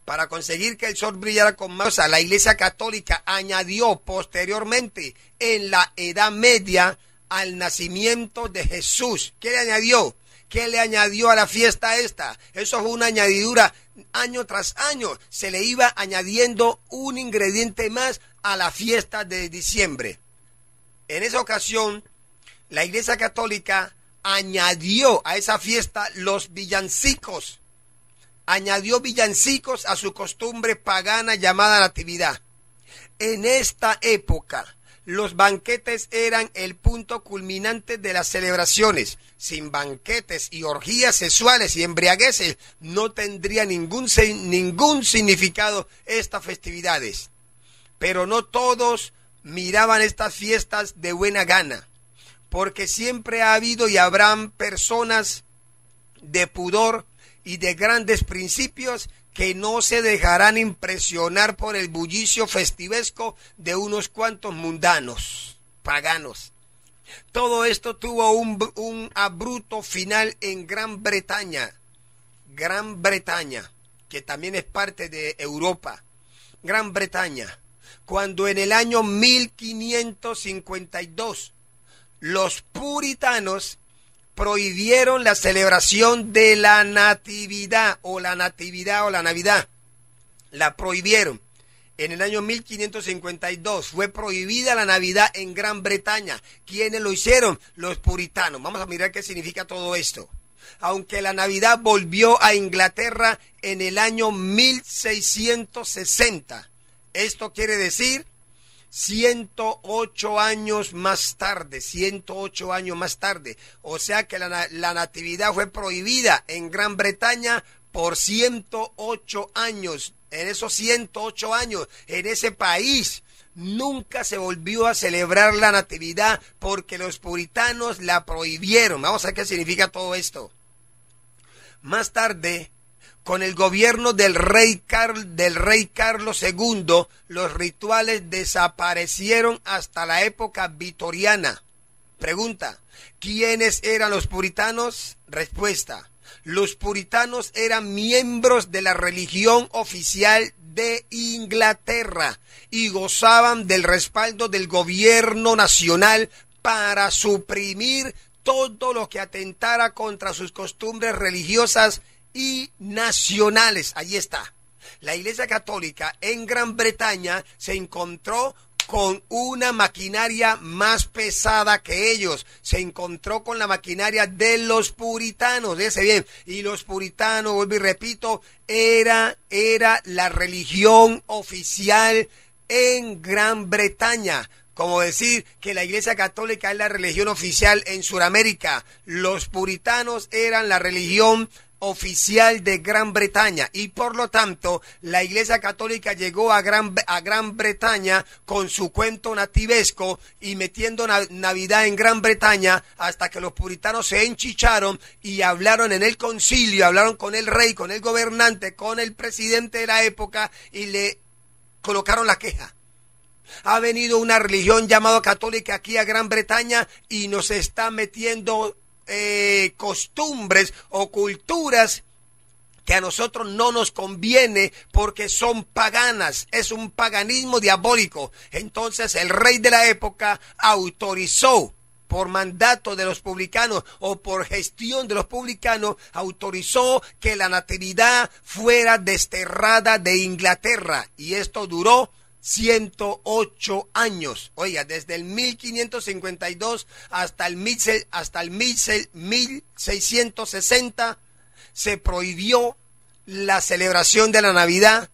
Para conseguir que el sol brillara con más, la Iglesia Católica añadió posteriormente en la Edad Media al nacimiento de Jesús. ¿Qué le añadió? ¿Qué le añadió a la fiesta esta? Eso fue una añadidura. Año tras año se le iba añadiendo un ingrediente más a la fiesta de diciembre. En esa ocasión, la Iglesia Católica añadió a esa fiesta los villancicos. Añadió villancicos a su costumbre pagana llamada Natividad. En esta época, los banquetes eran el punto culminante de las celebraciones. Sin banquetes y orgías sexuales y embriagueces no tendría ningún significado estas festividades. Pero no todos miraban estas fiestas de buena gana, porque siempre ha habido y habrán personas de pudor y de grandes principios que no se dejarán impresionar por el bullicio festivesco de unos cuantos mundanos, paganos. Todo esto tuvo un abrupto final en Gran Bretaña, que también es parte de Europa. Gran Bretaña, cuando en el año 1552 los puritanos prohibieron la celebración de la Natividad o la Navidad. La prohibieron. En el año 1552 fue prohibida la Navidad en Gran Bretaña. ¿Quiénes lo hicieron? Los puritanos. Vamos a mirar qué significa todo esto. Aunque la Navidad volvió a Inglaterra en el año 1660. Esto quiere decir 108 años más tarde, 108 años más tarde. O sea que la Natividad fue prohibida en Gran Bretaña por 108 años. En esos 108 años, en ese país, nunca se volvió a celebrar la Natividad porque los puritanos la prohibieron. Vamos a ver qué significa todo esto. Más tarde, con el gobierno del rey Carlos II, los rituales desaparecieron hasta la época victoriana. Pregunta, ¿quiénes eran los puritanos? Respuesta, los puritanos eran miembros de la religión oficial de Inglaterra y gozaban del respaldo del gobierno nacional para suprimir todo lo que atentara contra sus costumbres religiosas y nacionales. Allí está. La Iglesia Católica en Gran Bretaña se encontró con una maquinaria más pesada que ellos. Se encontró con la maquinaria de los puritanos. Fíjense bien. Y los puritanos, vuelvo y repito, era la religión oficial en Gran Bretaña. Como decir que la Iglesia Católica es la religión oficial en Sudamérica. Los puritanos eran la religión oficial de Gran Bretaña y por lo tanto la Iglesia Católica llegó a Gran Bretaña con su cuento nativesco y metiendo Navidad en Gran Bretaña hasta que los puritanos se enchicharon y hablaron en el concilio, hablaron con el rey, con el gobernante, con el presidente de la época y le colocaron la queja. Ha venido una religión llamada católica aquí a Gran Bretaña y nos está metiendo costumbres o culturas que a nosotros no nos conviene porque son paganas, es un paganismo diabólico. Entonces el rey de la época autorizó, por mandato de los publicanos o por gestión de los publicanos, autorizó que la natividad fuera desterrada de Inglaterra y esto duró 108 años. Oiga, desde el 1552 hasta el 1660 se prohibió la celebración de la Navidad,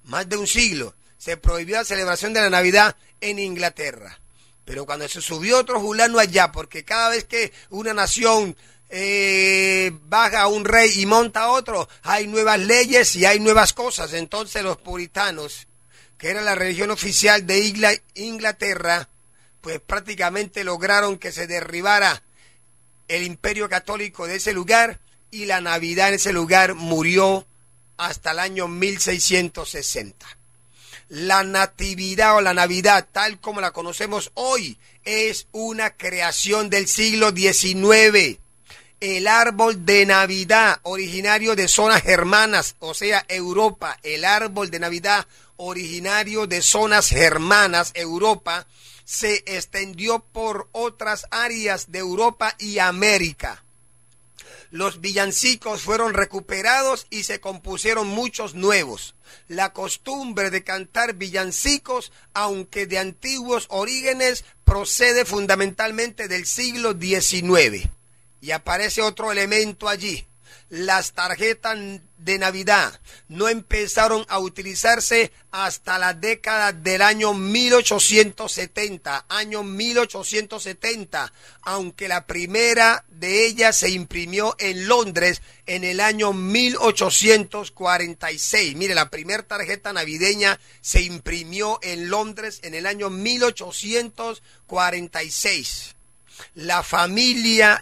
más de un siglo. Se prohibió la celebración de la Navidad en Inglaterra. Pero cuando se subió otro fulano allá, porque cada vez que una nación baja a un rey y monta a otro, hay nuevas leyes y hay nuevas cosas. Entonces los puritanos, que era la religión oficial de Inglaterra, pues prácticamente lograron que se derribara el imperio católico de ese lugar y la Navidad en ese lugar murió hasta el año 1660. La natividad o la Navidad, tal como la conocemos hoy, es una creación del siglo XIX. el árbol de Navidad originario de zonas germanas, o sea, Europa. El árbol de Navidad originario de zonas germanas, Europa, se extendió por otras áreas de Europa y América. Los villancicos fueron recuperados y se compusieron muchos nuevos. La costumbre de cantar villancicos, aunque de antiguos orígenes, procede fundamentalmente del siglo XIX. Y aparece otro elemento allí. Las tarjetas de Navidad no empezaron a utilizarse hasta la década del año 1870, aunque la primera de ellas se imprimió en Londres en el año 1846. Mire, la primera tarjeta navideña se imprimió en Londres en el año 1846. La familiar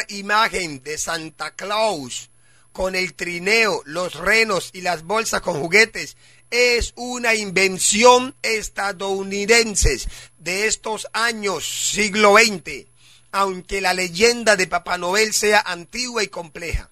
imagen de Santa Claus con el trineo, los renos y las bolsas con juguetes es una invención estadounidense de estos años, siglo XX, aunque la leyenda de Papá Noel sea antigua y compleja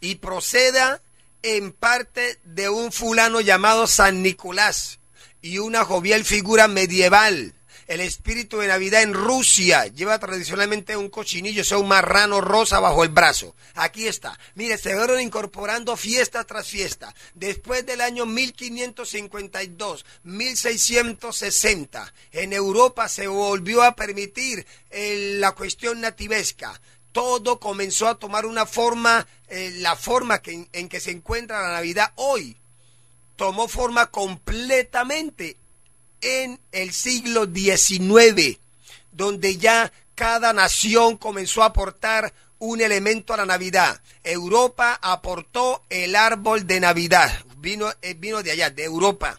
y proceda en parte de un fulano llamado San Nicolás y una jovial figura medieval. El espíritu de Navidad en Rusia lleva tradicionalmente un cochinillo, o sea, un marrano rosa bajo el brazo. Aquí está. Mire, se fueron incorporando fiesta tras fiesta. Después del año 1552, 1660, en Europa se volvió a permitir la cuestión nativesca. Todo comenzó a tomar una forma, la forma en que se encuentra la Navidad hoy. Tomó forma completamente en el siglo XIX, donde ya cada nación comenzó a aportar un elemento a la Navidad. Europa aportó el árbol de Navidad, vino de allá, de Europa.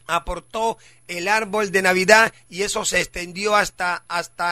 Aportó el árbol de Navidad y eso se extendió hasta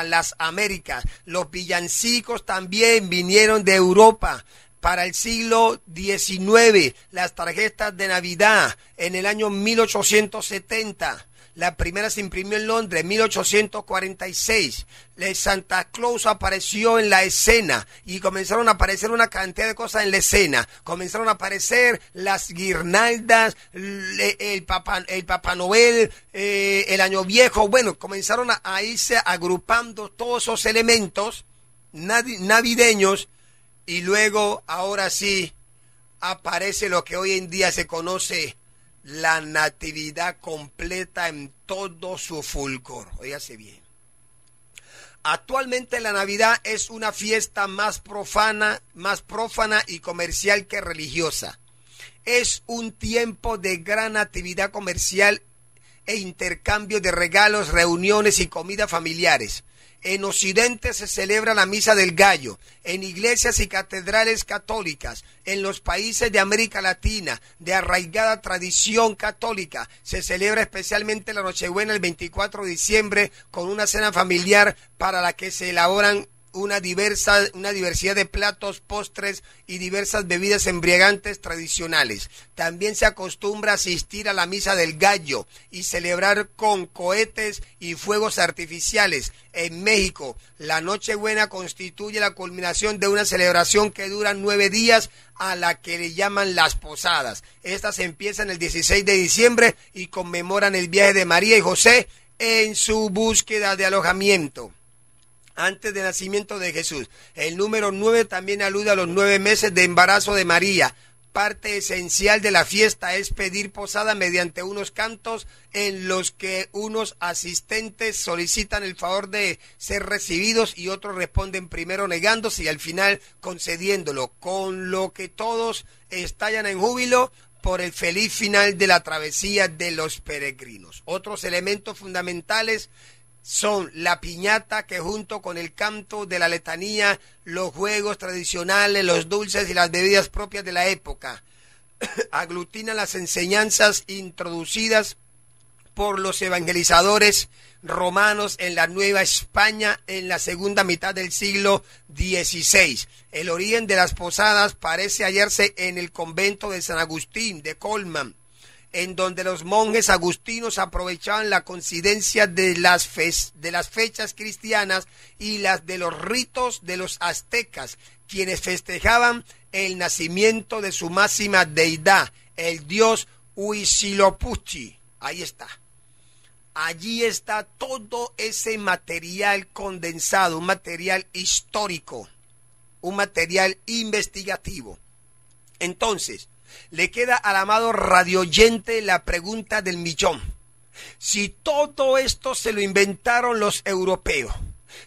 las Américas. Los villancicos también vinieron de Europa. Para el siglo XIX, las tarjetas de Navidad en el año 1870. La primera se imprimió en Londres en 1846. Santa Claus apareció en la escena y comenzaron a aparecer una cantidad de cosas en la escena. Comenzaron a aparecer las guirnaldas, el Papá Noel, el Año Viejo. Bueno, comenzaron a irse agrupando todos esos elementos navideños y luego, ahora sí, aparece lo que hoy en día se conoce la natividad completa en todo su fulgor. Óigase bien. Actualmente la Navidad es una fiesta más profana y comercial que religiosa. Es un tiempo de gran actividad comercial e intercambio de regalos, reuniones y comidas familiares. En Occidente se celebra la Misa del Gallo, en iglesias y catedrales católicas. En los países de América Latina, de arraigada tradición católica, se celebra especialmente la Nochebuena el 24 de diciembre con una cena familiar para la que se elaboran una diversidad de platos, postres y diversas bebidas embriagantes tradicionales. También se acostumbra a asistir a la Misa del Gallo y celebrar con cohetes y fuegos artificiales. En México, la Nochebuena constituye la culminación de una celebración que dura 9 días a la que le llaman las posadas. Estas empiezan el 16 de diciembre y conmemoran el viaje de María y José en su búsqueda de alojamiento antes del nacimiento de Jesús. El número 9 también alude a los 9 meses de embarazo de María. Parte esencial de la fiesta es pedir posada mediante unos cantos en los que unos asistentes solicitan el favor de ser recibidos y otros responden primero negándose y al final concediéndolo, con lo que todos estallan en júbilo por el feliz final de la travesía de los peregrinos. Otros elementos fundamentales son la piñata, que junto con el canto de la letanía, los juegos tradicionales, los dulces y las bebidas propias de la época, aglutinan las enseñanzas introducidas por los evangelizadores romanos en la Nueva España en la segunda mitad del siglo XVI. El origen de las posadas parece hallarse en el convento de San Agustín de Colman, en donde los monjes agustinos aprovechaban la coincidencia de las fechas cristianas y las de los ritos de los aztecas, quienes festejaban el nacimiento de su máxima deidad, el dios Huitzilopochtli. Ahí está. Allí está todo ese material condensado, un material histórico, un material investigativo. Entonces, le queda al amado radioyente la pregunta del millón. Si todo esto se lo inventaron los europeos,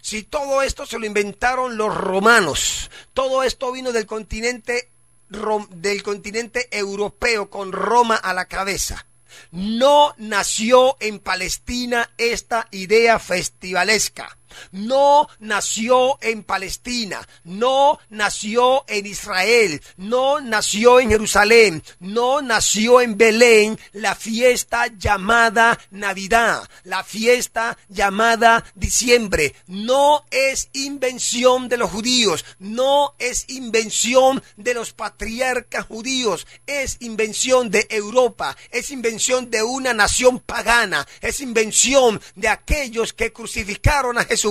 si todo esto se lo inventaron los romanos, todo esto vino del continente europeo con Roma a la cabeza, no nació en Palestina esta idea festivalesca. No nació en Palestina, no nació en Israel, no nació en Jerusalén, no nació en Belén la fiesta llamada Navidad, la fiesta llamada diciembre. No es invención de los judíos, no es invención de los patriarcas judíos, es invención de Europa, es invención de una nación pagana, es invención de aquellos que crucificaron a Jesucristo,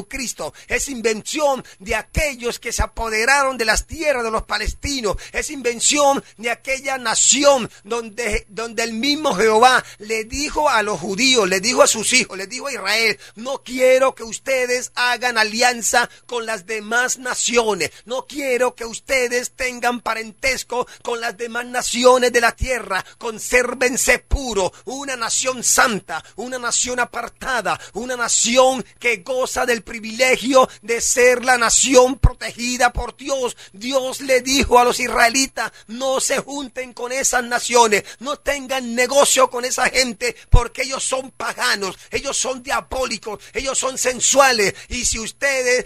es invención de aquellos que se apoderaron de las tierras de los palestinos, es invención de aquella nación donde el mismo Jehová le dijo a los judíos, le dijo a sus hijos, le dijo a Israel: no quiero que ustedes hagan alianza con las demás naciones, no quiero que ustedes tengan parentesco con las demás naciones de la tierra, consérvense puro, una nación santa, una nación apartada, una nación que goza del privilegio de ser la nación protegida por Dios. Dios le dijo a los israelitas: no se junten con esas naciones, no tengan negocio con esa gente, porque ellos son paganos, ellos son diabólicos, ellos son sensuales, y si ustedes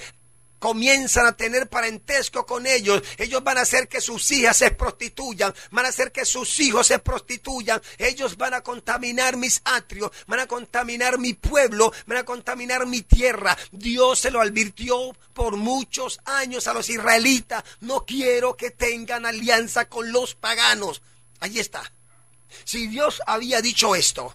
comienzan a tener parentesco con ellos, ellos van a hacer que sus hijas se prostituyan, van a hacer que sus hijos se prostituyan, ellos van a contaminar mis atrios, van a contaminar mi pueblo, van a contaminar mi tierra. Dios se lo advirtió por muchos años a los israelitas: no quiero que tengan alianza con los paganos. Ahí está. Si Dios había dicho esto,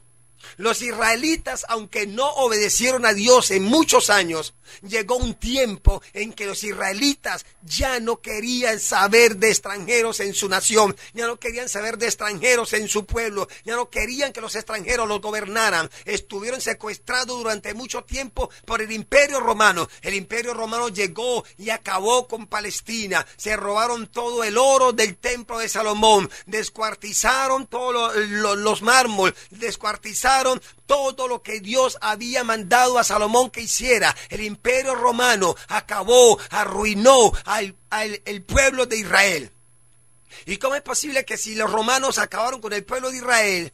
los israelitas, aunque no obedecieron a Dios en muchos años, llegó un tiempo en que los israelitas ya no querían saber de extranjeros en su nación, ya no querían saber de extranjeros en su pueblo, ya no querían que los extranjeros los gobernaran. Estuvieron secuestrados durante mucho tiempo por el Imperio Romano. El Imperio Romano llegó y acabó con Palestina. Se robaron todo el oro del templo de Salomón, descuartizaron todos los mármoles, descuartizaron todo lo que Dios había mandado a Salomón que hiciera. El Imperio Romano acabó, arruinó el pueblo de Israel. ¿Y cómo es posible que si los romanos acabaron con el pueblo de Israel,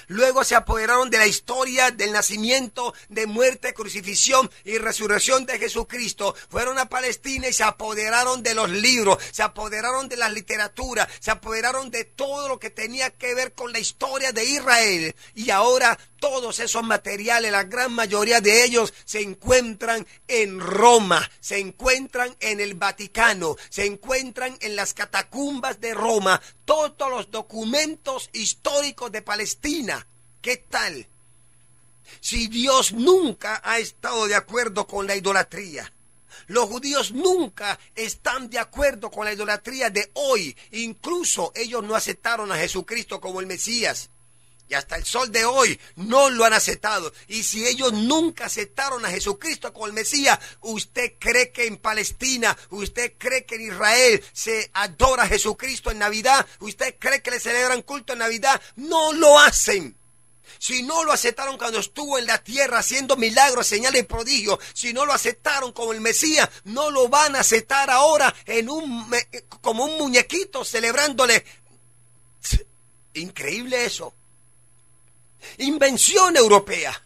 luego se apoderaron de la historia del nacimiento, de muerte, crucifixión y resurrección de Jesucristo? Fueron a Palestina y se apoderaron de los libros, se apoderaron de la literatura, se apoderaron de todo lo que tenía que ver con la historia de Israel. Y ahora todos esos materiales, la gran mayoría de ellos, se encuentran en Roma, se encuentran en el Vaticano, se encuentran en las catacumbas de Roma, todos los documentos históricos de Palestina. ¿Qué tal? Si Dios nunca ha estado de acuerdo con la idolatría, los judíos nunca están de acuerdo con la idolatría de hoy, incluso ellos no aceptaron a Jesucristo como el Mesías. Y hasta el sol de hoy no lo han aceptado. Y si ellos nunca aceptaron a Jesucristo como el Mesías, ¿usted cree que en Palestina, usted cree que en Israel se adora a Jesucristo en Navidad? ¿Usted cree que le celebran culto en Navidad? No lo hacen. Si no lo aceptaron cuando estuvo en la tierra haciendo milagros, señales y prodigios, si no lo aceptaron como el Mesías, no lo van a aceptar ahora como un muñequito celebrándole. Increíble eso. Invención europea.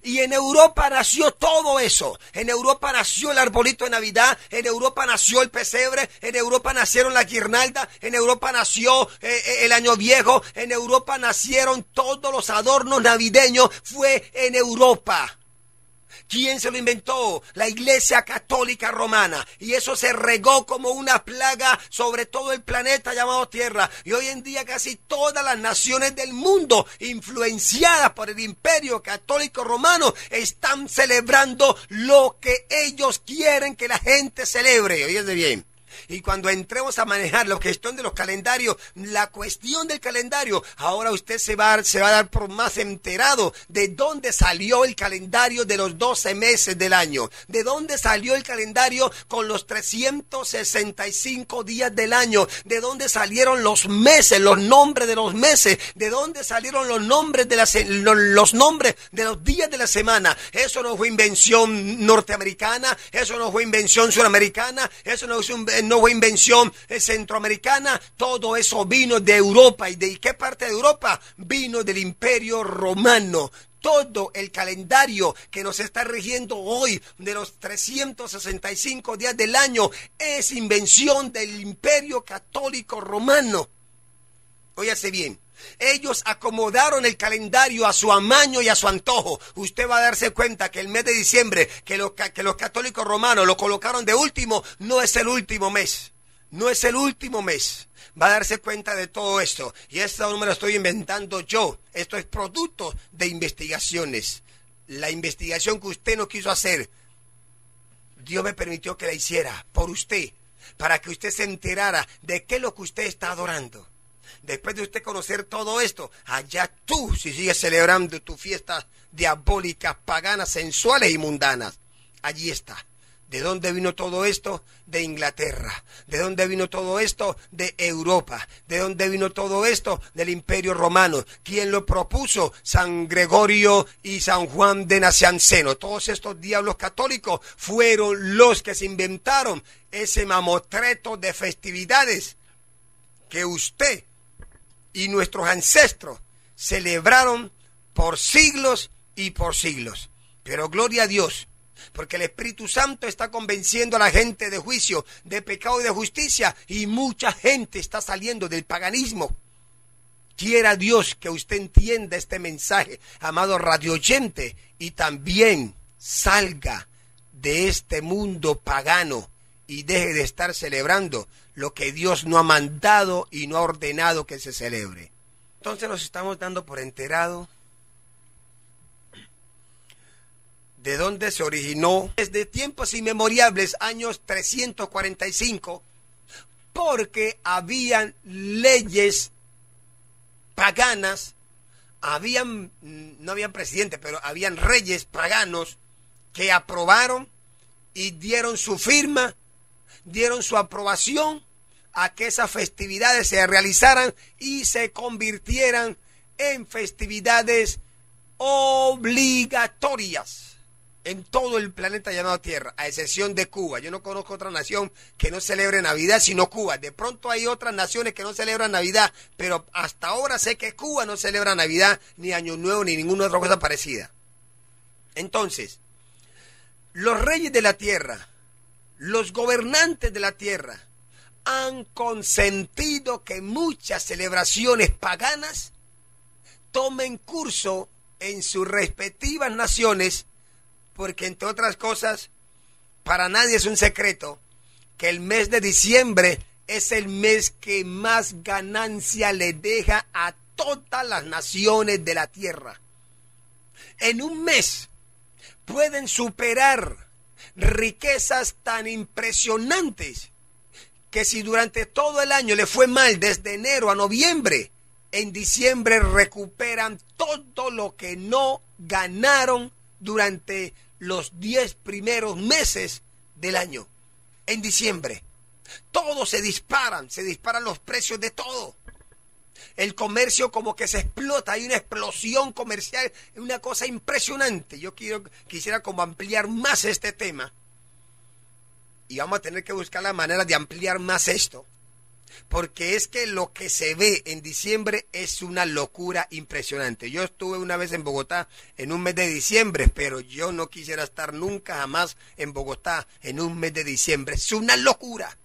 Y en Europa nació todo eso. En Europa nació el arbolito de Navidad, en Europa nació el pesebre, en Europa nacieron la guirnalda, en Europa nació el año viejo, en Europa nacieron todos los adornos navideños, fue en Europa. ¿Quién se lo inventó? La Iglesia Católica Romana. Y eso se regó como una plaga sobre todo el planeta llamado Tierra. Y hoy en día casi todas las naciones del mundo, influenciadas por el Imperio Católico Romano, están celebrando lo que ellos quieren que la gente celebre. Óyese bien. Y cuando entremos a manejar la cuestión de los calendarios, la cuestión del calendario, ahora usted se va a dar por más enterado de dónde salió el calendario de los 12 meses del año, de dónde salió el calendario con los 365 días del año, de dónde salieron los meses, los nombres de los meses, de dónde salieron los nombres de los nombres de los días de la semana. Eso no fue invención norteamericana, eso no fue invención suramericana, eso no fue invención centroamericana. Todo eso vino de Europa. ¿Y de qué parte de Europa? Vino del Imperio Romano. Todo el calendario que nos está rigiendo hoy de los 365 días del año es invención del Imperio Católico Romano. Óyase bien. Ellos acomodaron el calendario a su amaño y a su antojo. Usted va a darse cuenta que el mes de diciembre, que los católicos romanos lo colocaron de último, no es el último mes. No es el último mes. Va a darse cuenta de todo esto. Y esto no me lo estoy inventando yo. Esto es producto de investigaciones. La investigación que usted no quiso hacer, Dios me permitió que la hiciera por usted, para que usted se enterara de qué es lo que usted está adorando. Después de usted conocer todo esto, allá tú, si sigues celebrando tus fiestas diabólicas, paganas, sensuales y mundanas, allí está. ¿De dónde vino todo esto? De Inglaterra. ¿De dónde vino todo esto? De Europa. ¿De dónde vino todo esto? Del Imperio Romano. ¿Quién lo propuso? San Gregorio y San Juan de Nacianceno. Todos estos diablos católicos fueron los que se inventaron ese mamotreto de festividades que usted y nuestros ancestros celebraron por siglos y por siglos. Pero gloria a Dios, porque el Espíritu Santo está convenciendo a la gente de juicio, de pecado y de justicia, y mucha gente está saliendo del paganismo. Quiera Dios que usted entienda este mensaje, amado radioyente, y también salga de este mundo pagano y deje de estar celebrando lo que Dios no ha mandado y no ha ordenado que se celebre. Entonces nos estamos dando por enterado de dónde se originó desde tiempos inmemoriales, años 345, porque habían leyes paganas, no habían presidentes, pero habían reyes paganos que aprobaron y dieron su firma, dieron su aprobación a que esas festividades se realizaran y se convirtieran en festividades obligatorias en todo el planeta llamado Tierra, a excepción de Cuba. Yo no conozco otra nación que no celebre Navidad sino Cuba. De pronto hay otras naciones que no celebran Navidad, pero hasta ahora sé que Cuba no celebra Navidad, ni Año Nuevo, ni ninguna otra cosa parecida. Entonces, los reyes de la tierra, los gobernantes de la tierra, han consentido que muchas celebraciones paganas tomen curso en sus respectivas naciones, porque entre otras cosas, para nadie es un secreto que el mes de diciembre es el mes que más ganancia le deja a todas las naciones de la tierra. En un mes pueden superar riquezas tan impresionantes que si durante todo el año le fue mal desde enero a noviembre, en diciembre recuperan todo lo que no ganaron durante los 10 primeros meses del año. En diciembre todos se disparan los precios de todo. El comercio como que se explota, hay una explosión comercial, una cosa impresionante. Yo quisiera como ampliar más este tema, y vamos a tener que buscar la manera de ampliar más esto, porque es que lo que se ve en diciembre es una locura impresionante. Yo estuve una vez en Bogotá en un mes de diciembre, pero yo no quisiera estar nunca jamás en Bogotá en un mes de diciembre. Es una locura.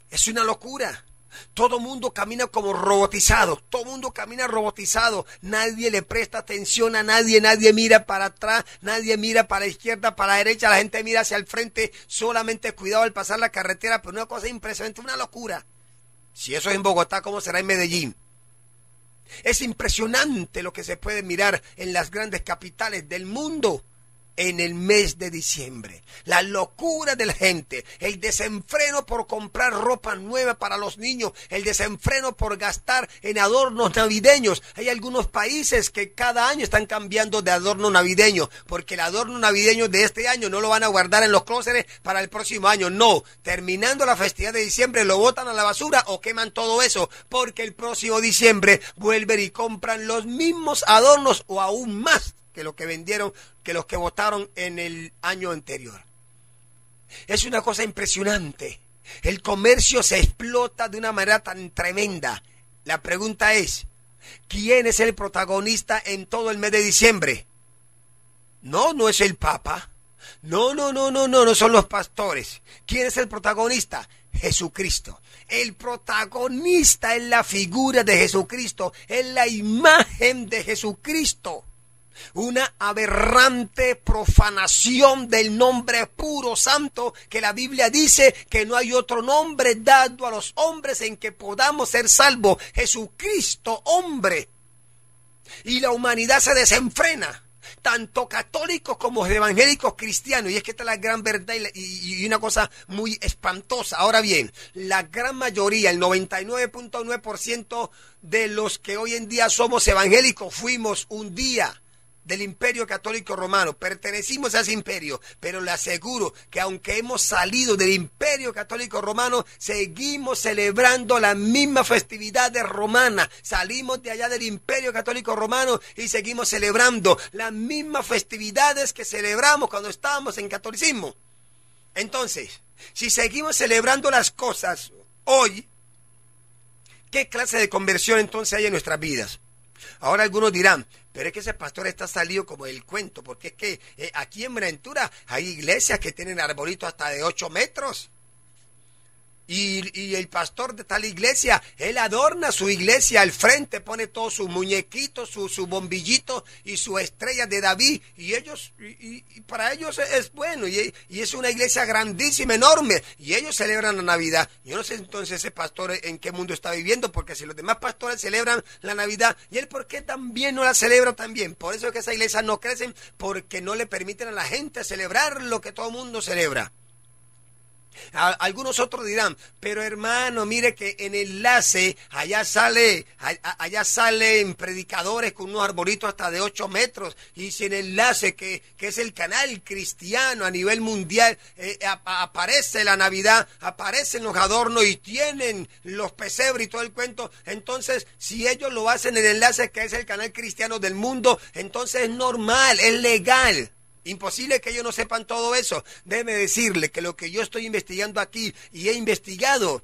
Es una locura. Todo mundo camina como robotizado, todo mundo camina robotizado, nadie le presta atención a nadie, nadie mira para atrás, nadie mira para la izquierda, para la derecha, la gente mira hacia el frente, solamente cuidado al pasar la carretera, pero una cosa impresionante, una locura. Si eso es en Bogotá, ¿cómo será en Medellín? Es impresionante lo que se puede mirar en las grandes capitales del mundo en el mes de diciembre. La locura de la gente, el desenfreno por comprar ropa nueva para los niños, el desenfreno por gastar en adornos navideños. Hay algunos países que cada año están cambiando de adorno navideño, porque el adorno navideño de este año no lo van a guardar en los clósetes para el próximo año. No, terminando la festividad de diciembre lo botan a la basura o queman todo eso, porque el próximo diciembre vuelven y compran los mismos adornos o aún más que lo que vendieron, que los que votaron en el año anterior. Es una cosa impresionante. El comercio se explota de una manera tan tremenda. La pregunta es, ¿quién es el protagonista en todo el mes de diciembre? No es el Papa. No son los pastores. ¿Quién es el protagonista? Jesucristo. El protagonista es la figura de Jesucristo, es la imagen de Jesucristo. Una aberrante profanación del nombre puro santo, que la Biblia dice que no hay otro nombre dado a los hombres en que podamos ser salvos. Jesucristo, hombre. Y la humanidad se desenfrena, tanto católicos como evangélicos cristianos. Y es que esta es la gran verdad y una cosa muy espantosa. Ahora bien, la gran mayoría, el 99.9% de los que hoy en día somos evangélicos, fuimos un día del Imperio Católico Romano, pertenecimos a ese imperio, pero le aseguro que aunque hemos salido del Imperio Católico Romano, seguimos celebrando las mismas festividades romanas. Salimos de allá del Imperio Católico Romano y seguimos celebrando las mismas festividades que celebramos cuando estábamos en catolicismo. Entonces, si seguimos celebrando las cosas hoy, ¿qué clase de conversión entonces hay en nuestras vidas? Ahora algunos dirán, pero es que ese pastor está salido como del cuento, porque es que aquí en Buenaventura hay iglesias que tienen arbolitos hasta de 8 metros. Y el pastor de tal iglesia, él adorna su iglesia al frente, pone todos sus muñequitos, su bombillito y su estrella de David. Y ellos, y para ellos es bueno, y es una iglesia grandísima, enorme. Y ellos celebran la Navidad. Yo no sé entonces ese pastor en qué mundo está viviendo, porque si los demás pastores celebran la Navidad, ¿y él por qué también no la celebra también? Por eso es que esas iglesias no crecen, porque no le permiten a la gente celebrar lo que todo el mundo celebra. Algunos otros dirán, pero hermano, mire que en Enlace allá salen predicadores con unos arbolitos hasta de 8 metros, y si en Enlace, que es el canal cristiano a nivel mundial, aparece la Navidad, aparecen los adornos y tienen los pesebres y todo el cuento, entonces si ellos lo hacen en Enlace, que es el canal cristiano del mundo, entonces es normal, es legal. Imposible que ellos no sepan todo eso. Déjeme decirle que lo que yo estoy investigando aquí y he investigado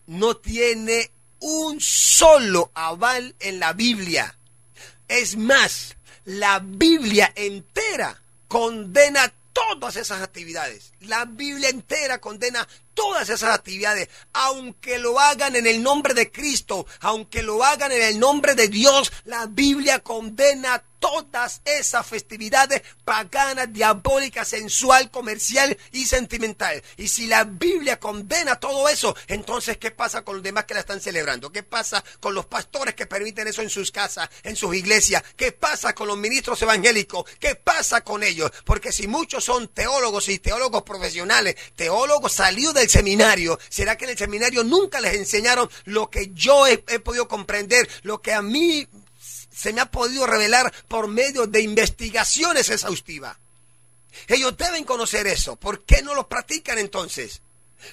no tiene un solo aval en la Biblia. Es más, la Biblia entera condena todas esas actividades. La Biblia entera condena todas esas actividades, aunque lo hagan en el nombre de Cristo, aunque lo hagan en el nombre de Dios, la Biblia condena todas esas festividades paganas, diabólicas, sensual, comercial y sentimental. Y si la Biblia condena todo eso, entonces ¿qué pasa con los demás que la están celebrando? ¿Qué pasa con los pastores que permiten eso en sus casas, en sus iglesias? ¿Qué pasa con los ministros evangélicos? ¿Qué pasa con ellos? Porque si muchos son teólogos y teólogos profesionales, teólogos salidos del seminario, ¿será que en el seminario nunca les enseñaron lo que yo he podido comprender, lo que a mí se me ha podido revelar por medio de investigaciones exhaustivas? Ellos deben conocer eso. ¿Por qué no lo practican entonces?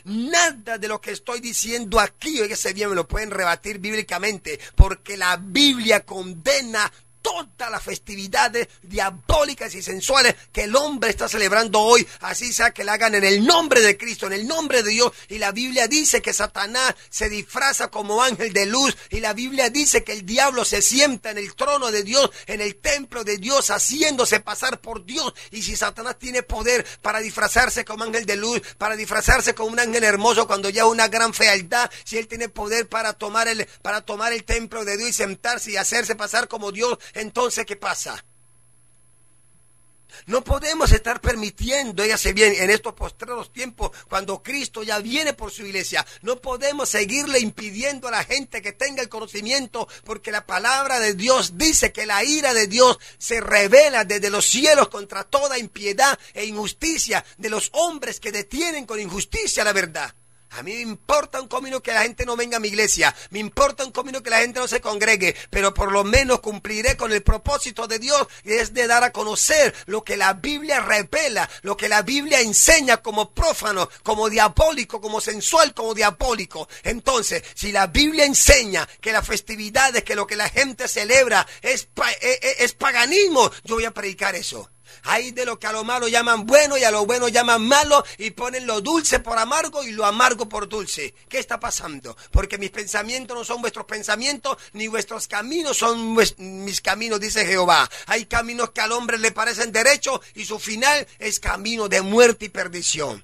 Nada de lo que estoy diciendo aquí, oígase bien, me lo pueden rebatir bíblicamente, porque la Biblia condena todas las festividades diabólicas y sensuales que el hombre está celebrando hoy, así sea que la hagan en el nombre de Cristo, en el nombre de Dios. Y la Biblia dice que Satanás se disfraza como ángel de luz, y la Biblia dice que el diablo se sienta en el trono de Dios, en el templo de Dios, haciéndose pasar por Dios. Y si Satanás tiene poder para disfrazarse como ángel de luz, para disfrazarse como un ángel hermoso cuando ya una gran fealdad, si él tiene poder para tomar el templo de Dios y sentarse y hacerse pasar como Dios, entonces ¿qué pasa? No podemos estar permitiendo, óigase bien, en estos postreros tiempos, cuando Cristo ya viene por su iglesia, no podemos seguirle impidiendo a la gente que tenga el conocimiento, porque la palabra de Dios dice que la ira de Dios se revela desde los cielos contra toda impiedad e injusticia de los hombres que detienen con injusticia la verdad. A mí me importa un comino que la gente no venga a mi iglesia, me importa un comino que la gente no se congregue, pero por lo menos cumpliré con el propósito de Dios, y es de dar a conocer lo que la Biblia revela, lo que la Biblia enseña como prófano, como diabólico, como sensual, como diabólico. Entonces, si la Biblia enseña que las festividades, que lo que la gente celebra es paganismo, yo voy a predicar eso. Hay de lo que a lo malo llaman bueno y a lo bueno llaman malo, y ponen lo dulce por amargo y lo amargo por dulce. ¿Qué está pasando? Porque mis pensamientos no son vuestros pensamientos, ni vuestros caminos son mis caminos, dice Jehová. Hay caminos que al hombre le parecen derechos y su final es camino de muerte y perdición.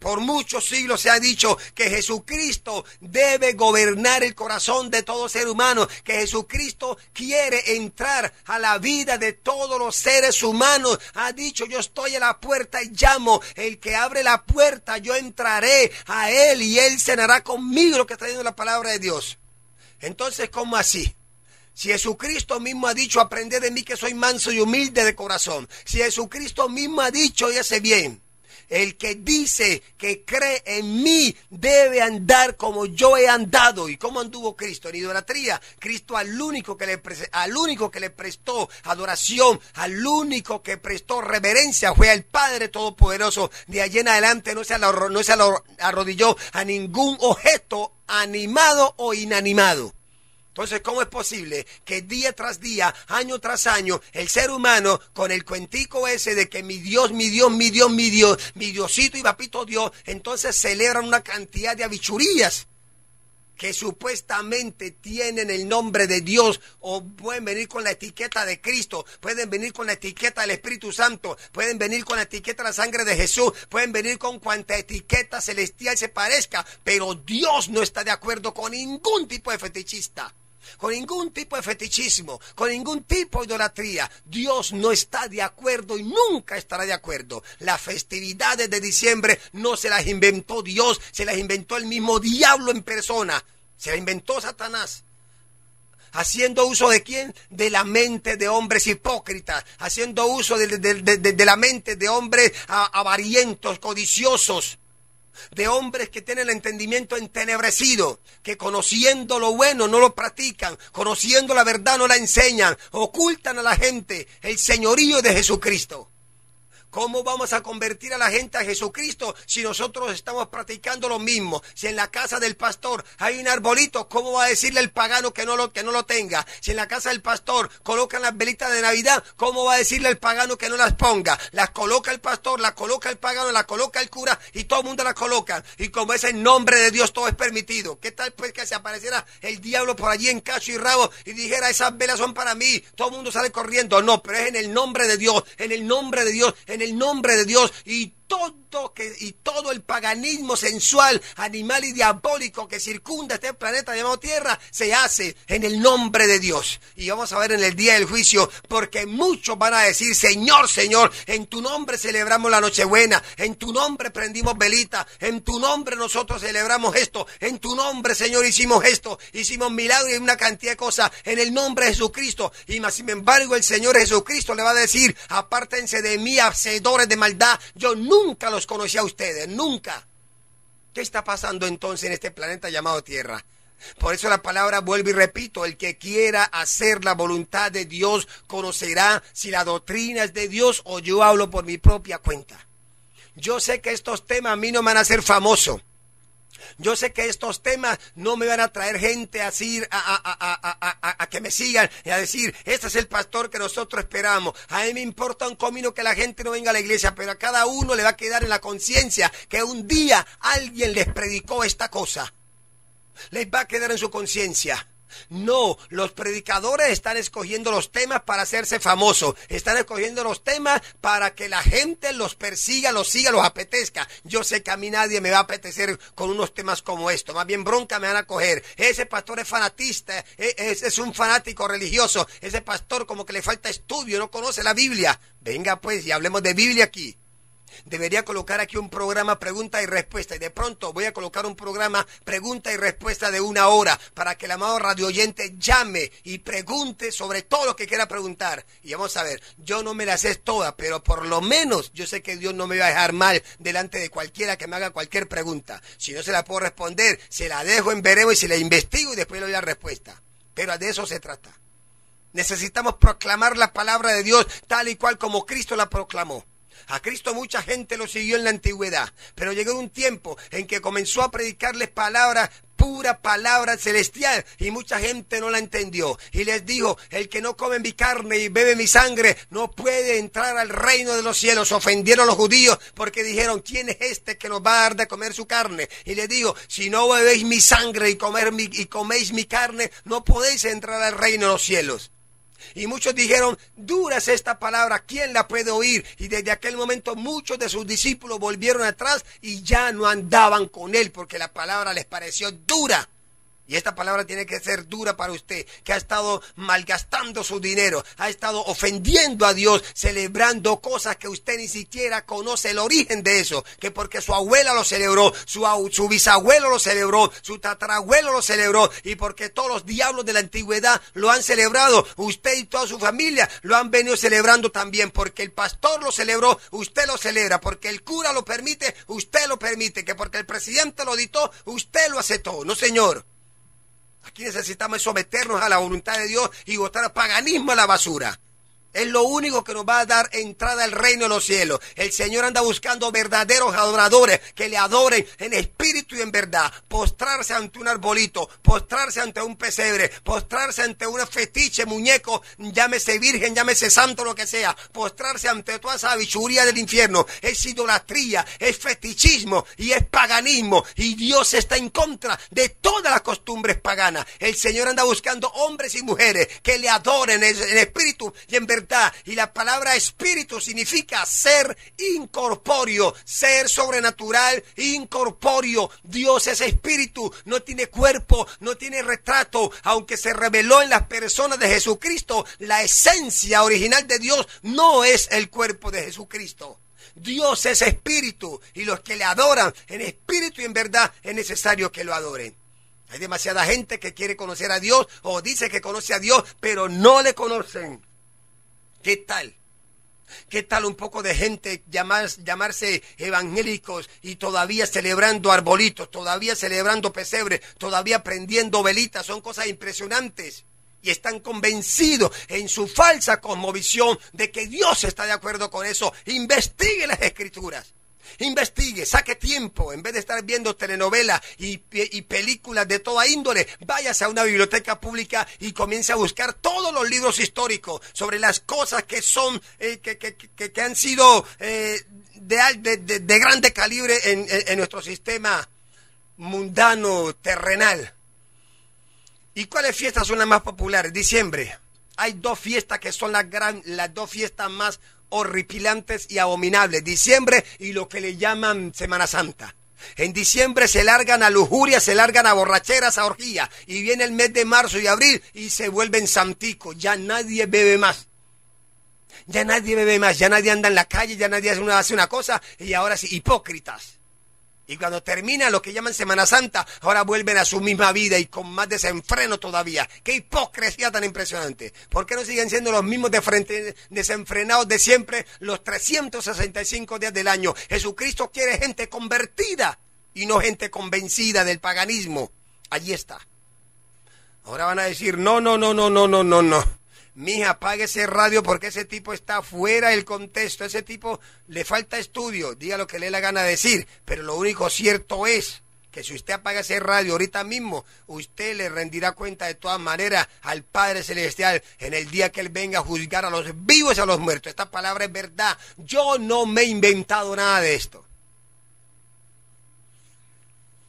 Por muchos siglos se ha dicho que Jesucristo debe gobernar el corazón de todo ser humano, que Jesucristo quiere entrar a la vida de todos los seres humanos. Ha dicho: yo estoy a la puerta y llamo, el que abre la puerta yo entraré a él y él cenará conmigo, lo que está diciendo la palabra de Dios. Entonces, ¿cómo así? Si Jesucristo mismo ha dicho: aprended de mí que soy manso y humilde de corazón. Si Jesucristo mismo ha dicho, óyase bien, el que dice que cree en mí debe andar como yo he andado. ¿Y cómo anduvo Cristo? En idolatría. Cristo al único que le prestó adoración, al único que prestó reverencia fue al Padre Todopoderoso. De allí en adelante no se arrodilló a ningún objeto animado o inanimado. Entonces, ¿cómo es posible que día tras día, año tras año, el ser humano, con el cuentico ese de que mi Dios, mi Dios, mi Dios, mi Dios, mi Diosito y papito Dios, entonces celebran una cantidad de habichurías que supuestamente tienen el nombre de Dios, o pueden venir con la etiqueta de Cristo, pueden venir con la etiqueta del Espíritu Santo, pueden venir con la etiqueta de la sangre de Jesús, pueden venir con cuanta etiqueta celestial se parezca, pero Dios no está de acuerdo con ningún tipo de fetichista, con ningún tipo de fetichismo, con ningún tipo de idolatría. Dios no está de acuerdo y nunca estará de acuerdo. Las festividades de diciembre no se las inventó Dios, se las inventó el mismo diablo en persona. Se las inventó Satanás. ¿Haciendo uso de quién? De la mente de hombres hipócritas, haciendo uso de la mente de hombres avarientos, codiciosos, de hombres que tienen el entendimiento entenebrecido, que conociendo lo bueno no lo practican, conociendo la verdad no la enseñan, ocultan a la gente el señorío de Jesucristo. ¿Cómo vamos a convertir a la gente a Jesucristo si nosotros estamos practicando lo mismo? Si en la casa del pastor hay un arbolito, ¿cómo va a decirle el pagano que no lo tenga? Si en la casa del pastor colocan las velitas de Navidad, ¿cómo va a decirle al pagano que no las ponga? Las coloca el pastor, las coloca el pagano, las coloca el cura y todo el mundo las coloca. Y como es en nombre de Dios, todo es permitido. ¿Qué tal pues que se apareciera el diablo por allí en cacho y rabo y dijera: esas velas son para mí? Todo el mundo sale corriendo. No, pero es en el nombre de Dios, en el nombre de Dios, en el nombre de Dios. Y todo el paganismo sensual, animal y diabólico que circunda este planeta llamado Tierra se hace en el nombre de Dios. Y vamos a ver en el día del juicio, porque muchos van a decir: Señor, Señor, en tu nombre celebramos la Nochebuena, en tu nombre prendimos velita, en tu nombre nosotros celebramos esto, en tu nombre, Señor, hicimos esto, hicimos milagros y una cantidad de cosas en el nombre de Jesucristo. Y más sin embargo el Señor Jesucristo le va a decir: apártense de mí, hacedores de maldad, yo nunca los conocí a ustedes, nunca. ¿Qué está pasando entonces en este planeta llamado Tierra? Por eso la palabra, vuelvo y repito: el que quiera hacer la voluntad de Dios conocerá si la doctrina es de Dios o yo hablo por mi propia cuenta. Yo sé que estos temas a mí no me van a hacer famoso. Yo sé que estos temas no me van a traer gente así a que que me sigan y a decir, este es el pastor que nosotros esperamos. A mí me importa un comino que la gente no venga a la iglesia, pero a cada uno le va a quedar en la conciencia que un día alguien les predicó esta cosa. Les va a quedar en su conciencia. No, los predicadores están escogiendo los temas para hacerse famosos. Están escogiendo los temas para que la gente los persiga, los siga, los apetezca. Yo sé que a mí nadie me va a apetecer con unos temas como estos. Más bien bronca me van a coger. Ese pastor es fanatista, es un fanático religioso. Ese pastor como que le falta estudio, no conoce la Biblia. Venga pues y hablemos de Biblia aquí. Debería colocar aquí un programa pregunta y respuesta, y de pronto voy a colocar un programa pregunta y respuesta de 1 hora para que el amado radio oyente llame y pregunte sobre todo lo que quiera preguntar. Y vamos a ver, yo no me la sé toda, pero por lo menos yo sé que Dios no me va a dejar mal delante de cualquiera que me haga cualquier pregunta. Si no se la puedo responder, se la dejo en veremos y se la investigo y después le doy la respuesta. Pero de eso se trata. Necesitamos proclamar la palabra de Dios tal y cual como Cristo la proclamó. A Cristo mucha gente lo siguió en la antigüedad, pero llegó un tiempo en que comenzó a predicarles palabra, pura palabra celestial, y mucha gente no la entendió. Y les dijo, el que no come mi carne y bebe mi sangre no puede entrar al reino de los cielos. Ofendieron a los judíos porque dijeron, ¿quién es este que nos va a dar de comer su carne? Y les dijo, si no bebéis mi sangre y coméis mi carne, no podéis entrar al reino de los cielos. Y muchos dijeron, dura es esta palabra, ¿quién la puede oír? Y desde aquel momento muchos de sus discípulos volvieron atrás y ya no andaban con él porque la palabra les pareció dura. Y esta palabra tiene que ser dura para usted, que ha estado malgastando su dinero, ha estado ofendiendo a Dios, celebrando cosas que usted ni siquiera conoce el origen de eso, que porque su abuela lo celebró, su bisabuelo lo celebró, su tatarabuelo lo celebró, y porque todos los diablos de la antigüedad lo han celebrado, usted y toda su familia lo han venido celebrando también, porque el pastor lo celebró, usted lo celebra, porque el cura lo permite, usted lo permite, que porque el presidente lo dictó, usted lo aceptó. No, señor. Aquí necesitamos someternos a la voluntad de Dios y botar el paganismo a la basura. Es lo único que nos va a dar entrada al reino de los cielos. El Señor anda buscando verdaderos adoradores que le adoren en espíritu y en verdad. Postrarse ante un arbolito, postrarse ante un pesebre, postrarse ante un fetiche, muñeco, llámese virgen, llámese santo, lo que sea. Postrarse ante toda esa bichuría del infierno. Es idolatría, es fetichismo y es paganismo. Y Dios está en contra de todas las costumbres paganas. El Señor anda buscando hombres y mujeres que le adoren en espíritu y en verdad. Y la palabra espíritu significa ser incorpóreo, ser sobrenatural, incorpóreo. Dios es espíritu, no tiene cuerpo, no tiene retrato. Aunque se reveló en las personas de Jesucristo, la esencia original de Dios no es el cuerpo de Jesucristo. Dios es espíritu y los que le adoran en espíritu y en verdad es necesario que lo adoren. Hay demasiada gente que quiere conocer a Dios o dice que conoce a Dios, pero no le conocen. ¿Qué tal? ¿Qué tal un poco de gente llamarse evangélicos y todavía celebrando arbolitos, todavía celebrando pesebres, todavía prendiendo velitas? Son cosas impresionantes. Y están convencidos en su falsa cosmovisión de que Dios está de acuerdo con eso. Investigue las Escrituras. Investigue, saque tiempo, en vez de estar viendo telenovelas y películas de toda índole, váyase a una biblioteca pública y comience a buscar todos los libros históricos sobre las cosas que son, que han sido de grande calibre en nuestro sistema mundano, terrenal. ¿Y cuáles fiestas son las más populares? Diciembre. Hay dos fiestas que son las dos fiestas más horripilantes y abominables, diciembre y lo que le llaman Semana Santa. En diciembre se largan a lujuria, se largan a borracheras, a orgía, y viene el mes de marzo y abril y se vuelven santicos. Ya nadie bebe más. Ya nadie bebe más, ya nadie anda en la calle, ya nadie hace una cosa, y ahora sí, hipócritas. Y cuando termina lo que llaman Semana Santa, ahora vuelven a su misma vida y con más desenfreno todavía. ¡Qué hipocresía tan impresionante! ¿Por qué no siguen siendo los mismos desenfrenados de siempre los 365 días del año? Jesucristo quiere gente convertida y no gente convencida del paganismo. Allí está. Ahora van a decir, no. Mija, apague ese radio porque ese tipo está fuera del contexto. Ese tipo le falta estudio. Diga lo que le dé la gana decir. Pero lo único cierto es que si usted apaga ese radio ahorita mismo, usted le rendirá cuenta de todas maneras al Padre Celestial en el día que Él venga a juzgar a los vivos y a los muertos. Esta palabra es verdad. Yo no me he inventado nada de esto.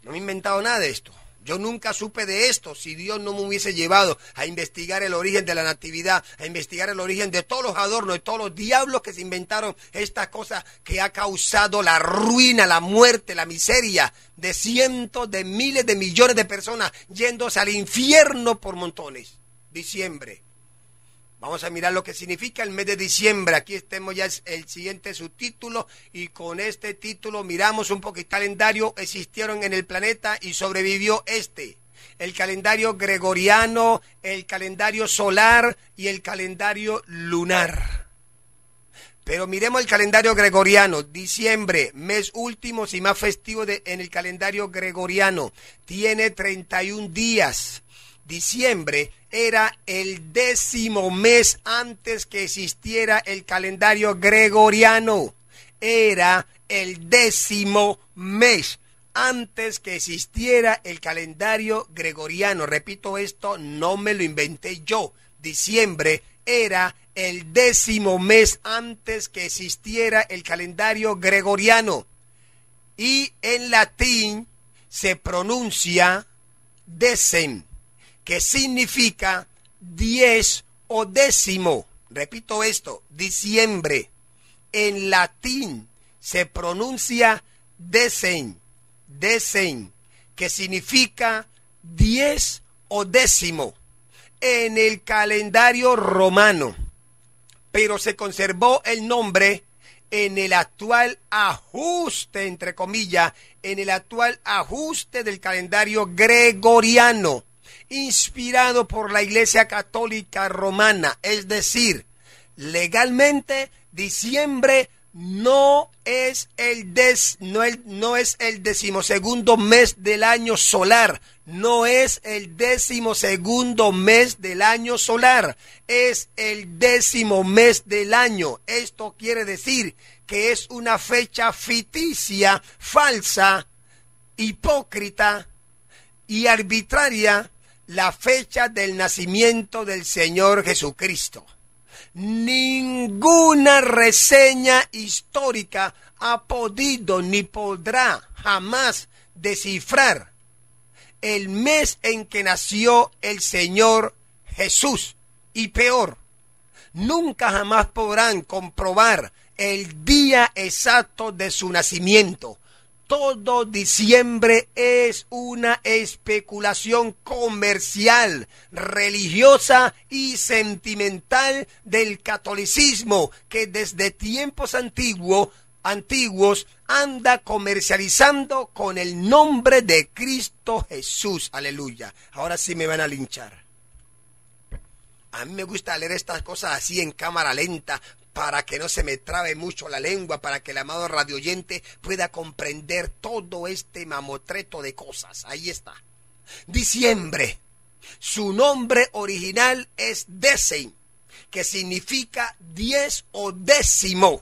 No me he inventado nada de esto. Yo nunca supe de esto si Dios no me hubiese llevado a investigar el origen de la natividad, a investigar el origen de todos los adornos, de todos los diablos que se inventaron estas cosas que ha causado la ruina, la muerte, la miseria de cientos de miles de millones de personas yéndose al infierno por montones. Diciembre. Vamos a mirar lo que significa el mes de diciembre. Aquí tenemos ya el siguiente subtítulo y con este título miramos un poco qué calendario existieron en el planeta y sobrevivió el calendario gregoriano, el calendario solar y el calendario lunar. Pero miremos el calendario gregoriano. Diciembre, mes último y más festivo en el calendario gregoriano. Tiene 31 días. Diciembre era el 10º mes antes que existiera el calendario gregoriano. Era el 10º mes antes que existiera el calendario gregoriano. Repito esto, no me lo inventé yo. Diciembre era el 10º mes antes que existiera el calendario gregoriano. Y en latín se pronuncia decem, que significa 10 o 10º. Repito esto, diciembre. En latín se pronuncia decem, que significa 10 o 10º. En el calendario romano, pero se conservó el nombre en el actual ajuste, entre comillas, en el actual ajuste del calendario gregoriano, inspirado por la Iglesia Católica Romana. Es decir, legalmente diciembre no es el 12º mes del año solar. No es el 12º mes del año solar. Es el 10º mes del año. Esto quiere decir que es una fecha ficticia, falsa, hipócrita y arbitraria, la fecha del nacimiento del Señor Jesucristo. Ninguna reseña histórica ha podido ni podrá jamás descifrar el mes en que nació el Señor Jesús. Y peor, nunca jamás podrán comprobar el día exacto de su nacimiento. Todo diciembre es una especulación comercial, religiosa y sentimental del catolicismo que desde tiempos antiguos anda comercializando con el nombre de Cristo Jesús. Aleluya. Ahora sí me van a linchar. A mí me gusta leer estas cosas así en cámara lenta, para que no se me trabe mucho la lengua, para que el amado radioyente pueda comprender todo este mamotreto de cosas. Ahí está. Diciembre. Su nombre original es decem, que significa 10 o 10º.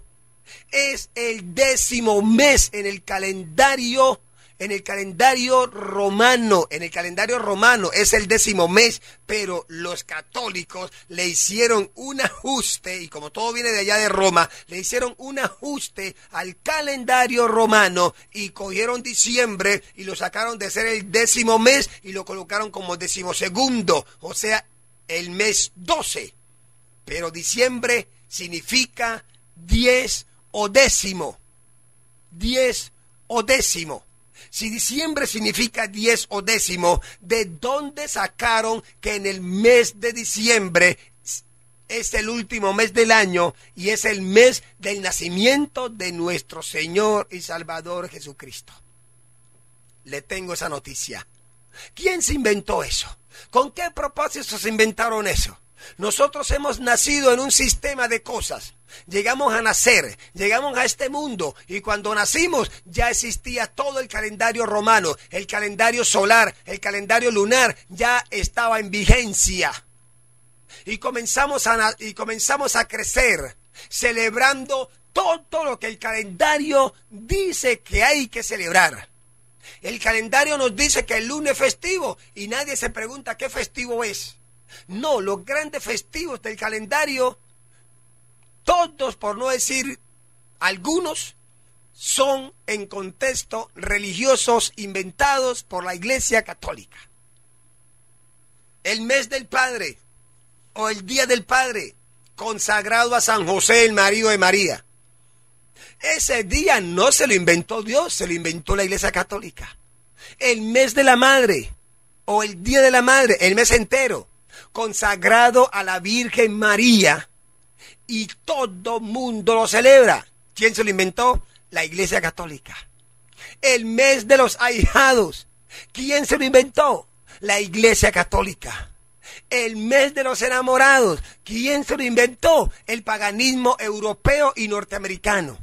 Es el 10º mes en el calendario romano. En el calendario romano es el 10º mes, pero los católicos le hicieron un ajuste, y como todo viene de allá de Roma, le hicieron un ajuste al calendario romano y cogieron diciembre y lo sacaron de ser el 10º mes y lo colocaron como 12º, o sea, el mes 12. Pero diciembre significa 10 o 10º. 10 o 10º. Si diciembre significa 10 o 10º, ¿de dónde sacaron que en el mes de diciembre es el último mes del año y es el mes del nacimiento de nuestro Señor y Salvador Jesucristo? Le tengo esa noticia. ¿Quién se inventó eso? ¿Con qué propósito se inventaron eso? Nosotros hemos nacido en un sistema de cosas. Llegamos a nacer, llegamos a este mundo y cuando nacimos ya existía todo el calendario romano, el calendario solar, el calendario lunar ya estaba en vigencia. Y comenzamos a crecer celebrando todo lo que el calendario dice que hay que celebrar. El calendario nos dice que el lunes es festivo y nadie se pregunta qué festivo es. No, los grandes festivos del calendario, todos, por no decir algunos, son en contexto religiosos inventados por la Iglesia Católica. El mes del Padre o el Día del Padre, consagrado a San José, el marido de María. Ese día no se lo inventó Dios, se lo inventó la Iglesia Católica. El mes de la Madre o el Día de la Madre, el mes entero, consagrado a la Virgen María, y todo mundo lo celebra. ¿Quién se lo inventó? La Iglesia Católica. El mes de los ahijados, ¿quién se lo inventó? La Iglesia Católica. El mes de los enamorados, ¿quién se lo inventó? El paganismo europeo y norteamericano.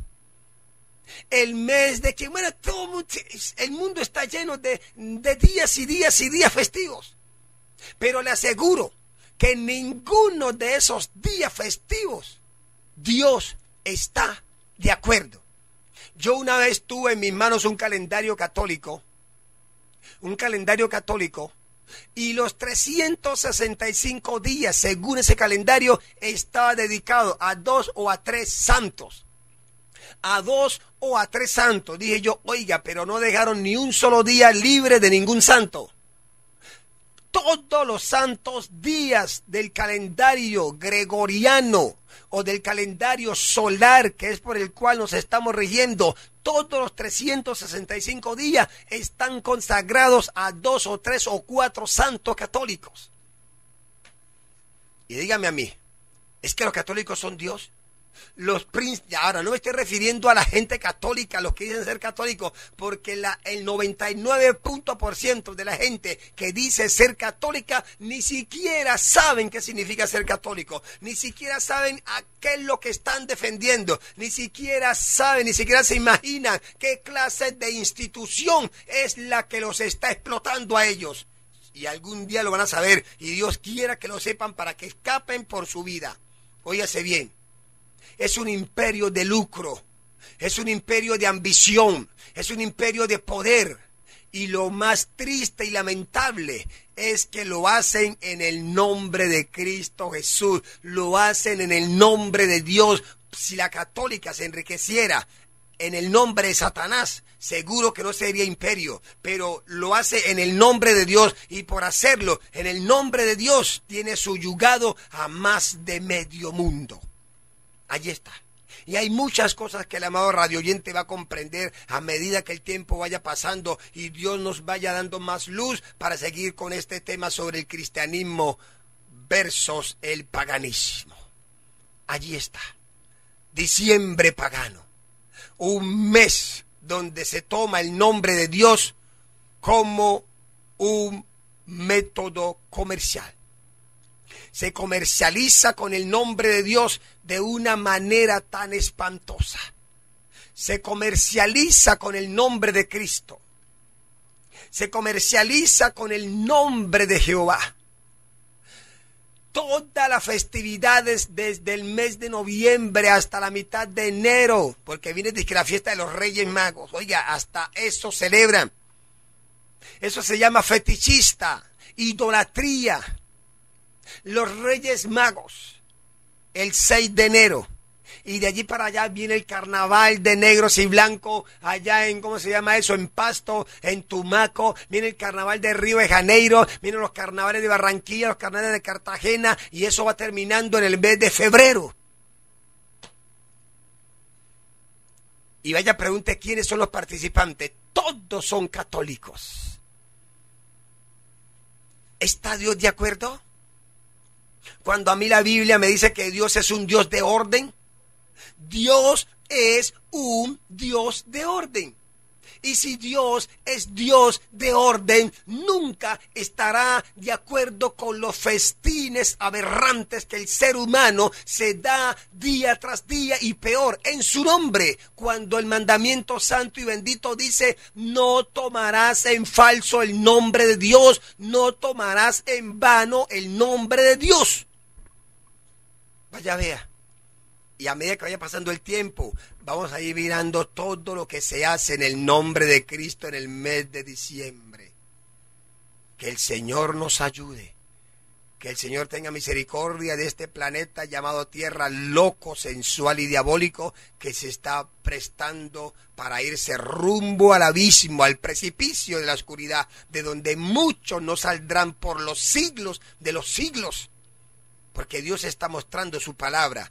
El mes de que, bueno, el mundo está lleno de días y días y días festivos. Pero le aseguro que en ninguno de esos días festivos Dios está de acuerdo. Yo una vez tuve en mis manos un calendario católico, y los 365 días, según ese calendario, estaba dedicado a 2 o a 3 santos. A 2 o a 3 santos. Dije yo, oiga, pero no dejaron ni un solo día libre de ningún santo. Todos los santos días del calendario gregoriano o del calendario solar, que es por el cual nos estamos rigiendo, todos los 365 días están consagrados a 2 o 3 o 4 santos católicos. Y dígame a mí, ¿es que los católicos son Dios? Los príncipes, ahora no me estoy refiriendo a la gente católica, los que dicen ser católicos, porque el 99% de la gente que dice ser católica ni siquiera saben qué significa ser católico, ni siquiera saben a qué es lo que están defendiendo, ni siquiera saben, ni siquiera se imaginan qué clase de institución es la que los está explotando a ellos. Y algún día lo van a saber, y Dios quiera que lo sepan para que escapen por su vida. Óyase bien. Es un imperio de lucro, es un imperio de ambición, es un imperio de poder. Y lo más triste y lamentable es que lo hacen en el nombre de Cristo Jesús, lo hacen en el nombre de Dios. Si la católica se enriqueciera en el nombre de Satanás, seguro que no sería imperio, pero lo hace en el nombre de Dios, y por hacerlo en el nombre de Dios tiene suyugado a más de medio mundo. Allí está. Y hay muchas cosas que el amado radioyente va a comprender a medida que el tiempo vaya pasando y Dios nos vaya dando más luz para seguir con este tema sobre el cristianismo versus el paganismo. Allí está. Diciembre pagano. Un mes donde se toma el nombre de Dios como un método comercial. Se comercializa con el nombre de Dios de una manera tan espantosa. Se comercializa con el nombre de Cristo. Se comercializa con el nombre de Jehová. Todas las festividades desde el mes de noviembre hasta la mitad de enero, porque viene la fiesta de los Reyes Magos. Oiga, hasta eso celebran. Eso se llama fetichista, idolatría. Los Reyes Magos, el 6 de enero, y de allí para allá viene el carnaval de negros y blancos, allá en, ¿cómo se llama eso?, en Pasto, en Tumaco, viene el carnaval de Río de Janeiro, vienen los carnavales de Barranquilla, los carnavales de Cartagena, y eso va terminando en el mes de febrero. Y vaya, pregunte quiénes son los participantes, todos son católicos. ¿Está Dios de acuerdo? Cuando a mí la Biblia me dice que Dios es un Dios de orden, Dios es un Dios de orden. Y si Dios es Dios de orden, nunca estará de acuerdo con los festines aberrantes que el ser humano se da día tras día, y peor, en su nombre, cuando el mandamiento santo y bendito dice: no tomarás en falso el nombre de Dios, no tomarás en vano el nombre de Dios. Vaya, vea, Y a medida que vaya pasando el tiempo, vamos a ir mirando todo lo que se hace en el nombre de Cristo en el mes de diciembre. Que el Señor nos ayude. Que el Señor tenga misericordia de este planeta llamado Tierra, loco, sensual y diabólico, que se está prestando para irse rumbo al abismo, al precipicio de la oscuridad, de donde muchos no saldrán por los siglos de los siglos. Porque Dios está mostrando su palabra.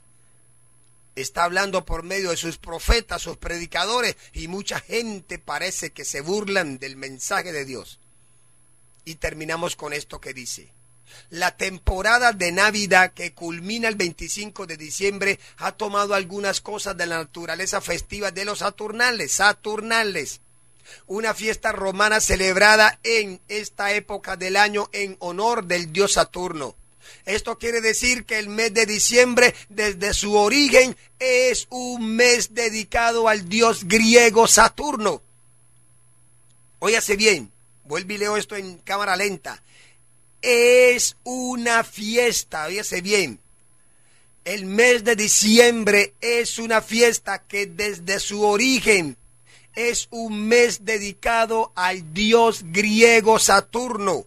Está hablando por medio de sus profetas, sus predicadores, y mucha gente parece que se burlan del mensaje de Dios. Y terminamos con esto que dice: la temporada de Navidad, que culmina el 25 de diciembre, ha tomado algunas cosas de la naturaleza festiva de los Saturnales, una fiesta romana celebrada en esta época del año en honor del dios Saturno. Esto quiere decir que el mes de diciembre, desde su origen, es un mes dedicado al dios griego Saturno. Óyase bien, vuelvo y leo esto en cámara lenta. Es una fiesta, óyase bien. El mes de diciembre es una fiesta que desde su origen es un mes dedicado al dios griego Saturno.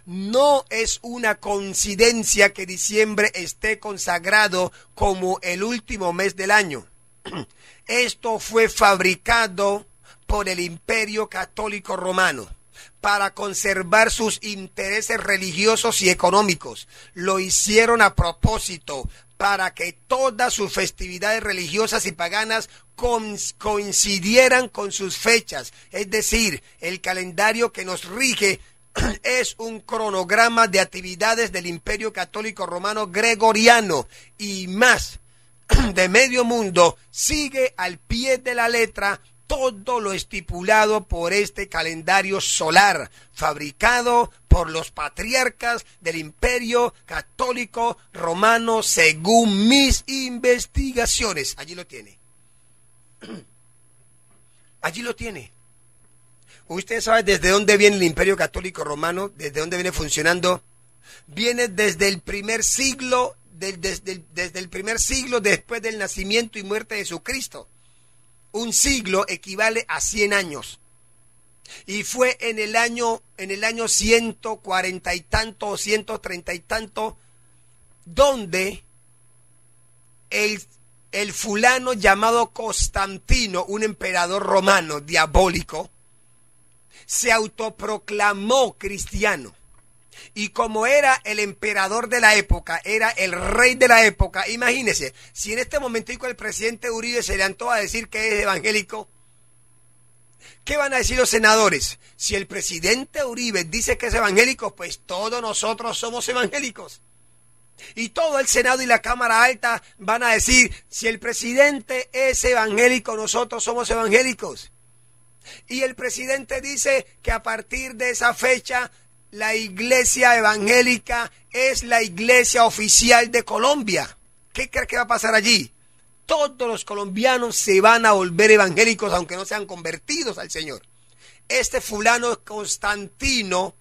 No es una coincidencia que diciembre esté consagrado como el último mes del año. Esto fue fabricado por el Imperio Católico Romano para conservar sus intereses religiosos y económicos. Lo hicieron a propósito para que todas sus festividades religiosas y paganas coincidieran con sus fechas. Es decir, el calendario que nos rige es un cronograma de actividades del Imperio Católico Romano Gregoriano, y más de medio mundo sigue al pie de la letra todo lo estipulado por este calendario solar, fabricado por los patriarcas del Imperio Católico Romano según mis investigaciones. Allí lo tiene. Allí lo tiene. ¿Usted sabe desde dónde viene el Imperio Católico Romano? ¿Desde dónde viene funcionando? Viene desde el primer siglo, desde el primer siglo después del nacimiento y muerte de Jesucristo. Un siglo equivale a 100 años. Y fue en el año 140 y tanto o 130 y tanto donde el fulano llamado Constantino, un emperador romano diabólico, se autoproclamó cristiano. Y como era el emperador de la época, era el rey de la época, imagínese, si en este momentico el presidente Uribe se levantó a decir que es evangélico, ¿qué van a decir los senadores? Si el presidente Uribe dice que es evangélico, pues todos nosotros somos evangélicos. Y todo el Senado y la Cámara Alta van a decir, si el presidente es evangélico, nosotros somos evangélicos. Y el presidente dice que a partir de esa fecha la iglesia evangélica es la iglesia oficial de Colombia. ¿Qué cree que va a pasar allí? Todos los colombianos se van a volver evangélicos aunque no sean convertidos al Señor. Este fulano Constantino,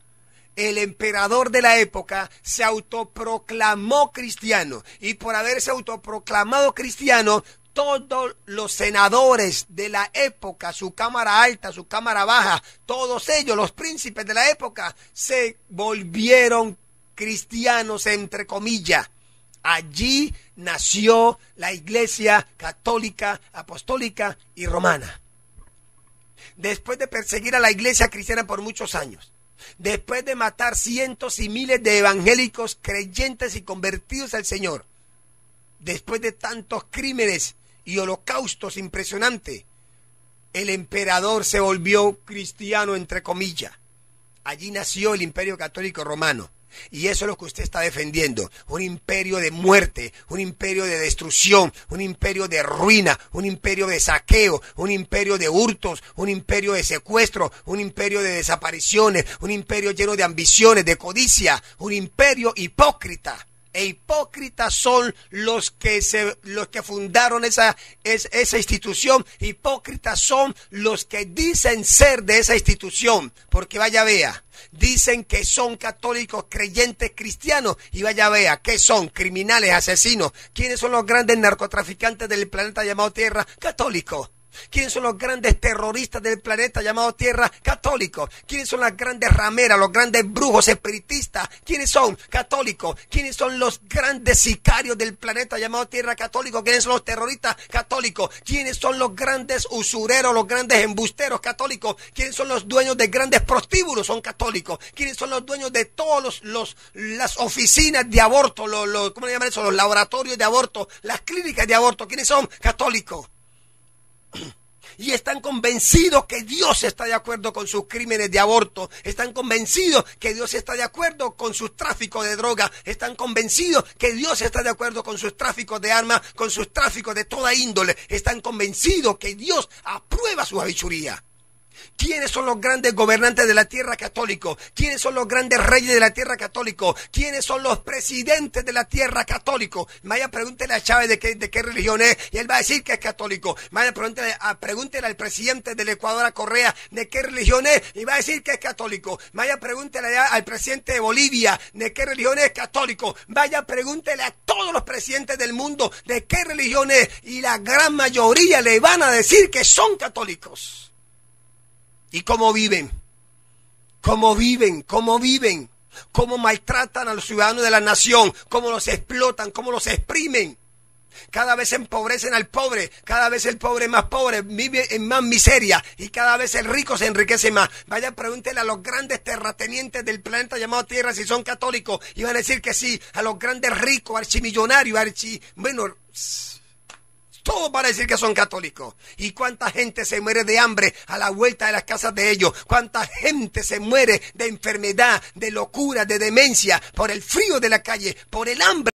el emperador de la época, se autoproclamó cristiano. Y por haberse autoproclamado cristiano, todos los senadores de la época, su cámara alta, su cámara baja, todos ellos, los príncipes de la época, se volvieron cristianos, entre comillas. Allí nació la iglesia católica, apostólica y romana. Después de perseguir a la iglesia cristiana por muchos años, después de matar cientos y miles de evangélicos creyentes y convertidos al Señor, después de tantos crímenes y holocaustos impresionantes, el emperador se volvió cristiano, entre comillas. Allí nació el Imperio Católico Romano. Y eso es lo que usted está defendiendo. Un imperio de muerte, un imperio de destrucción, un imperio de ruina, un imperio de saqueo, un imperio de hurtos, un imperio de secuestro, un imperio de desapariciones, un imperio lleno de ambiciones, de codicia, un imperio hipócrita. E hipócritas son los que fundaron esa institución. Hipócritas son los que dicen ser de esa institución. Porque vaya vea, dicen que son católicos, creyentes, cristianos. Y vaya vea, ¿qué son? Criminales, asesinos. ¿Quiénes son los grandes narcotraficantes del planeta llamado Tierra? Católicos. ¿Quiénes son los grandes terroristas del planeta llamado Tierra? Católicos. ¿Quiénes son las grandes rameras, los grandes brujos espiritistas? ¿Quiénes son? Católicos. ¿Quiénes son los grandes sicarios del planeta llamado Tierra? Católicos. ¿Quiénes son los terroristas? Católicos. ¿Quiénes son los grandes usureros, los grandes embusteros? Católicos. ¿Quiénes son los dueños de grandes prostíbulos? Son católicos. ¿Quiénes son los dueños de todos las oficinas de aborto, ¿cómo le llaman eso? Los laboratorios de aborto, las clínicas de aborto? ¿Quiénes son? Católicos. Y están convencidos que Dios está de acuerdo con sus crímenes de aborto. Están convencidos que Dios está de acuerdo con sus tráficos de droga. Están convencidos que Dios está de acuerdo con sus tráficos de armas, con sus tráficos de toda índole. Están convencidos que Dios aprueba su habichuría. ¿Quiénes son los grandes gobernantes de la tierra? Católicos. ¿Quiénes son los grandes reyes de la tierra? Católicos. ¿Quiénes son los presidentes de la tierra? Católicos. Vaya, pregúntele a Chávez de qué religión es y él va a decir que es católico. Vaya, pregúntele al presidente del Ecuador, a Correa, de qué religión es y va a decir que es católico. Vaya, pregúntele al presidente de Bolivia de qué religión es. Católico. Vaya, pregúntele a todos los presidentes del mundo de qué religión es y la gran mayoría le van a decir que son católicos. ¿Y cómo viven? ¿Cómo viven? ¿Cómo viven? ¿Cómo maltratan a los ciudadanos de la nación? ¿Cómo los explotan? ¿Cómo los exprimen? Cada vez empobrecen al pobre, cada vez el pobre más pobre vive en más miseria y cada vez el rico se enriquece más. Vaya, pregúntele a los grandes terratenientes del planeta llamado Tierra si son católicos y van a decir que sí. A los grandes ricos, archimillonarios, todos van a decir que son católicos. ¿Y cuánta gente se muere de hambre a la vuelta de las casas de ellos? ¿Cuánta gente se muere de enfermedad, de locura, de demencia, por el frío de la calle, por el hambre?